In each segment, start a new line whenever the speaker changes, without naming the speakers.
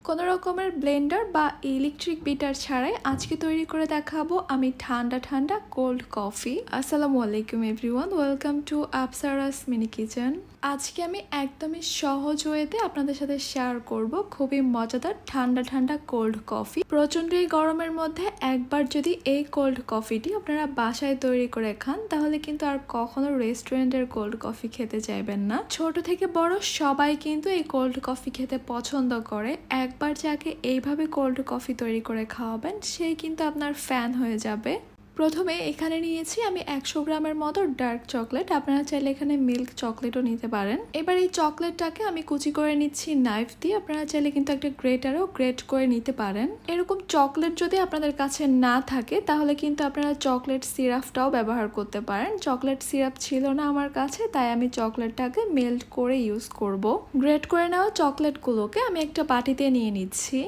কোনো রকমের ব্লেন্ডার বা ইলেকট্রিক বিটার ছাড়াই আজকে তৈরি করে দেখাবো আমি ঠান্ডা ঠান্ডা কোল্ড কফি। আসসালামু আলাইকুম everyone, welcome to Apsara's mini kitchen. আজকে আমি একদমই সহজ ওয়েতে আপনাদের সাথে শেয়ার করব খুবই মজাদার ঠান্ডা ঠান্ডা কোল্ড কফি। প্রচণ্ড এই গরমের মধ্যে একবার যদি এই কোল্ড কফিটি আপনারা বাসায় তৈরি করে খান তাহলে কিন্তু আর কখনো রেস্টুরেন্টের কোল্ড কফি খেতে চাইবেন না। ছোট থেকে বড় সবাই কিন্তু এই কোল্ড কফি খেতে পছন্দ করে। একবার যাকে এইভাবে কোল্ড কফি তৈরি করে খাওয়াবেন সেই কিন্তু আপনার ফ্যান হয়ে যাবে। প্রথমে এখানে নিয়েছি আমি 100 গ্রামের মতো ডার্ক চকলেট, আপনারা চাইলে এখানে মিল্ক চকলেটও নিতে পারেন। এবার এই চকলেটটাকে আমি কুচি করে নিচ্ছি নাইফ দিয়ে, আপনারা চাইলে কিন্তু একটা গ্রেটারও গ্রেট করে নিতে পারেন। এরকম চকলেট যদি আপনাদের কাছে না থাকে তাহলে কিন্তু আপনারা চকলেট সিরাপটাও ব্যবহার করতে পারেন। চকলেট সিরাপ ছিল না আমার কাছে, তাই আমি চকলেটটাকে মেল্ট করে ইউজ করব। গ্রেট করে নেওয়া চকলেটগুলোকে আমি একটা বাটিতে নিয়ে নিচ্ছি।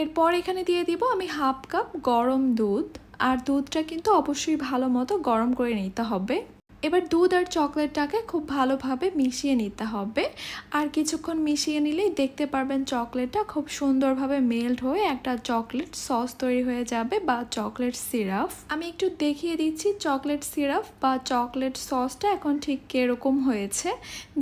এরপর এখানে দিয়ে দিব আমি হাফ কাপ গরম দুধ, আর দুধটা কিন্তু অবশ্যই ভালো মতো গরম করে নিতে হবে। এবার দুধ আর চকলেটটাকে খুব ভালোভাবে মিশিয়ে নিতে হবে, আর কিছুক্ষণ মিশিয়ে নিলেই দেখতে পারবেন চকলেটটা খুব সুন্দরভাবে মেল্ট হয়ে একটা চকলেট সস তৈরি হয়ে যাবে বা চকলেট সিরাপ। আমি একটু দেখিয়ে দিচ্ছি চকলেট সিরাপ বা চকলেট সসটা এখন ঠিক কিরকম হয়েছে।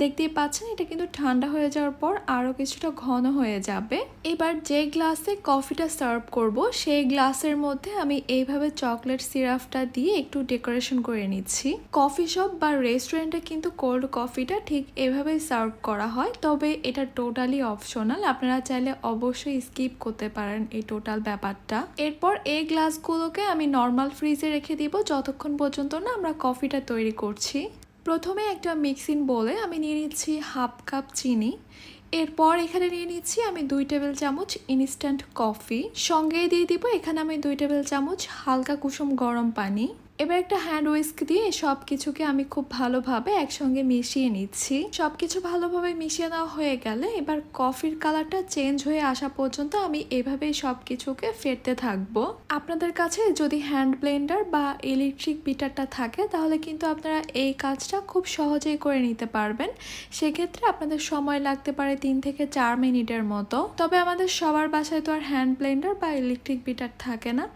দেখতেই পাচ্ছেন এটা কিন্তু ঠান্ডা হয়ে যাওয়ার পর আরও কিছুটা ঘন হয়ে যাবে। এবার যে গ্লাসে কফিটা সার্ভ করব সেই গ্লাসের মধ্যে আমি এইভাবে চকলেট সিরাপটা দিয়ে একটু ডেকোরেশন করে নিচ্ছি। কফি শপ বা রেস্টুরেন্টে কিন্তু কোল্ড কফিটা ঠিক এভাবেই সার্ভ করা হয়, তবে এটা টোটালি অপশনাল, আপনারা চাইলে অবশ্যই স্কিপ করতে পারেন এই টোটাল ব্যাপারটা। এরপর এই গ্লাসগুলোকে আমি নর্মাল ফ্রিজে রেখে দিব যতক্ষণ পর্যন্ত না আমরা কফিটা তৈরি করছি। প্রথমে একটা মিক্সিং বোলে আমি নিয়ে নিচ্ছি হাফ কাপ চিনি। এরপর এখানে নিয়ে নিচ্ছি আমি 2 টেবিল চামচ ইনস্ট্যান্ট কফি, সঙ্গে দিয়ে দিব এখানে আমি 2 টেবিল চামচ হালকা কুসুম গরম পানি। এবার একটা হ্যান্ড উইস্ক দিয়ে সব কিছুকে আমি খুব ভালোভাবে একসঙ্গে মিশিয়ে নিচ্ছি। সব কিছু ভালোভাবে মিশিয়ে নেওয়া হয়ে গেলে এবার কফির কালারটা চেঞ্জ হয়ে আসা পর্যন্ত আমি এভাবেই সব কিছুকে ফেটতে থাকবো। আপনাদের কাছে যদি হ্যান্ড ব্লেন্ডার বা ইলেকট্রিক বিটারটা থাকে তাহলে কিন্তু আপনারা এই কাজটা খুব সহজেই করে নিতে পারবেন। সেক্ষেত্রে আপনাদের সময় লাগতে পারে 3 থেকে 4 মিনিটের মতো। তবে আমাদের সবার বাসায় তো আর হ্যান্ড ব্লেন্ডার বা ইলেকট্রিক বিটার থাকে না,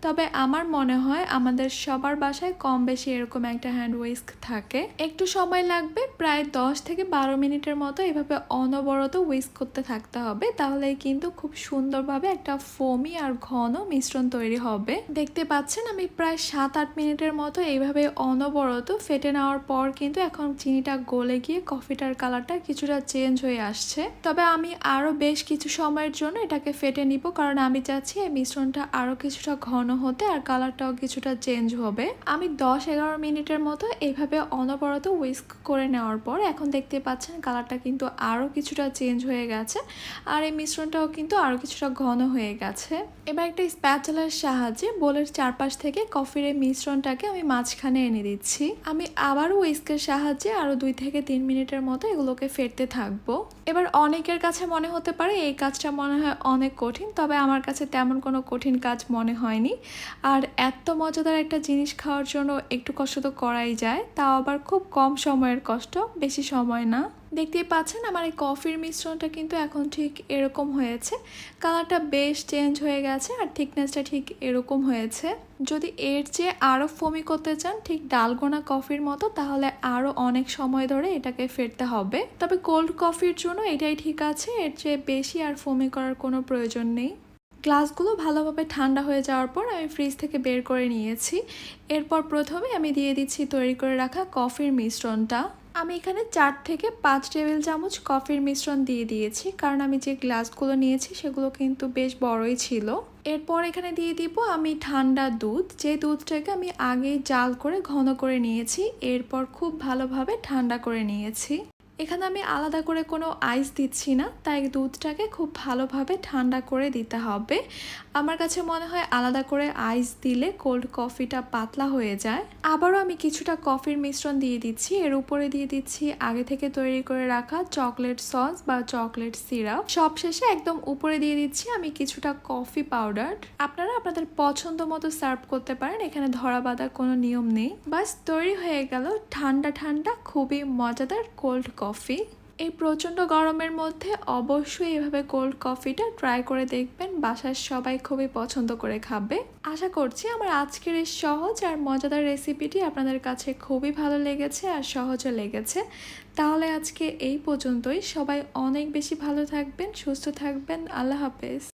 তবে আমার মনে হয় আমাদের সবার বাসায় কম বেশি এরকম একটা হ্যান্ড উইস্ক থাকে। একটু সময় লাগবে, প্রায় 10 থেকে 12 মিনিটের মতো এভাবে অনবরত উইস্ক করতে থাকতে হবে, তাহলেই কিন্তু খুব সুন্দরভাবে একটা ফোমি আর ঘন মিশ্রণ তৈরি হবে। দেখতে পাচ্ছেন আমি প্রায় 7-8 মিনিটের মতো এইভাবে অনবরত ফেটে নেওয়ার পর কিন্তু এখন চিনিটা গলে গিয়ে কফিটার কালারটা কিছুটা চেঞ্জ হয়ে আসছে। তবে আমি আরও বেশ কিছু সময়ের জন্য এটাকে ফেটে নিব, কারণ আমি চাচ্ছি এই মিশ্রণটা আরও কিছুটা ঘন হতে আর কালারটাও কিছুটা চেঞ্জ হবে। আমি 10-11 মিনিটের মতো এইভাবে অনবরত উইস্ক করে নেওয়ার পর এখন দেখতে পাচ্ছেন কালারটা কিন্তু আরও কিছুটা চেঞ্জ হয়ে গেছে, আর এই মিশ্রণটাও কিন্তু আরও কিছুটা ঘন হয়ে গেছে। এবার একটা স্প্যাচুলার সাহায্যে বোলের চারপাশ থেকে কফির এই মিশ্রণটাকে আমি মাঝখানে এনে দিচ্ছি। আমি আবারও উইস্কের সাহায্যে আরও 2 থেকে 3 মিনিটের মতো এগুলোকে ফেটতে থাকবো। এবার অনেকের কাছে মনে হতে পারে এই কাজটা মনে হয় অনেক কঠিন, তবে আমার কাছে তেমন কোনো কঠিন কাজ মনে হয়নি। আর এত মজাদার একটা জিনিস খাওয়ার জন্য একটু কষ্ট তো করাই যায়, তাও আবার খুব কম সময়ের কষ্ট, বেশি সময় না। দেখতেই পাচ্ছেন আমার এই কফির মিশ্রণটা কিন্তু এখন ঠিক এরকম হয়েছে। কালারটা বেশ চেঞ্জ হয়ে গেছে আর থিকনেসটা ঠিক এরকম হয়েছে। যদি এর চেয়ে আরও ফোমি করতে চান ঠিক ডালগোনা কফির মতো তাহলে আরও অনেক সময় ধরে এটাকে ফেটতে হবে। তবে কোল্ড কফির জন্য এটাই ঠিক আছে, এর চেয়ে বেশি আর ফোমি করার কোনো প্রয়োজন নেই। গ্লাসগুলো ভালোভাবে ঠান্ডা হয়ে যাওয়ার পর আমি ফ্রিজ থেকে বের করে নিয়েছি। এরপর প্রথমে আমি দিয়ে দিচ্ছি তৈরি করে রাখা কফির মিশ্রণটা। আমি এখানে 4 থেকে 5 টেবিল চামচ কফির মিশ্রণ দিয়ে দিয়েছি, কারণ আমি যে গ্লাসগুলো নিয়েছি সেগুলো কিন্তু বেশ বড়ই ছিল। এরপর এখানে দিয়ে দিব আমি ঠান্ডা দুধ, যে দুধটাকে আমি আগেই জাল করে ঘন করে নিয়েছি, এরপর খুব ভালোভাবে ঠান্ডা করে নিয়েছি। এখানে আমি আলাদা করে কোনো আইস দিচ্ছি না, তাই দুধটাকে খুব ভালোভাবে ঠান্ডা করে দিতে হবে। আমার কাছে মনে হয় আলাদা করে আইস দিলে কোল্ড কফিটা পাতলা হয়ে যায়। আবারও আমি কিছুটা কফির মিশ্রণ দিয়ে দিচ্ছি, এর উপরে দিয়ে দিচ্ছি আগে থেকে তৈরি করে রাখা চকলেট সস বা চকলেট সিরাপ। সবশেষে একদম উপরে দিয়ে দিচ্ছি আমি কিছুটা কফি পাউডার। আপনারা আপনাদের পছন্দ মতো সার্ভ করতে পারেন, এখানে ধরা বাঁধা কোনো নিয়ম নেই। বাস তৈরি হয়ে গেল ঠান্ডা ঠান্ডা খুবই মজাদার কোল্ড কফি। এই প্রচণ্ড গরমের মধ্যে অবশ্যই এভাবে কোল্ড কফিটা ট্রাই করে দেখবেন, বাসার সবাই খুবই পছন্দ করে খাবে। আশা করছি আমার আজকের এই সহজ আর মজাদার রেসিপিটি আপনাদের কাছে খুবই ভালো লেগেছে আর সহজও লেগেছে। তাহলে আজকে এই পর্যন্তই। সবাই অনেক বেশি ভালো থাকবেন, সুস্থ থাকবেন। আল্লাহ হাফেজ।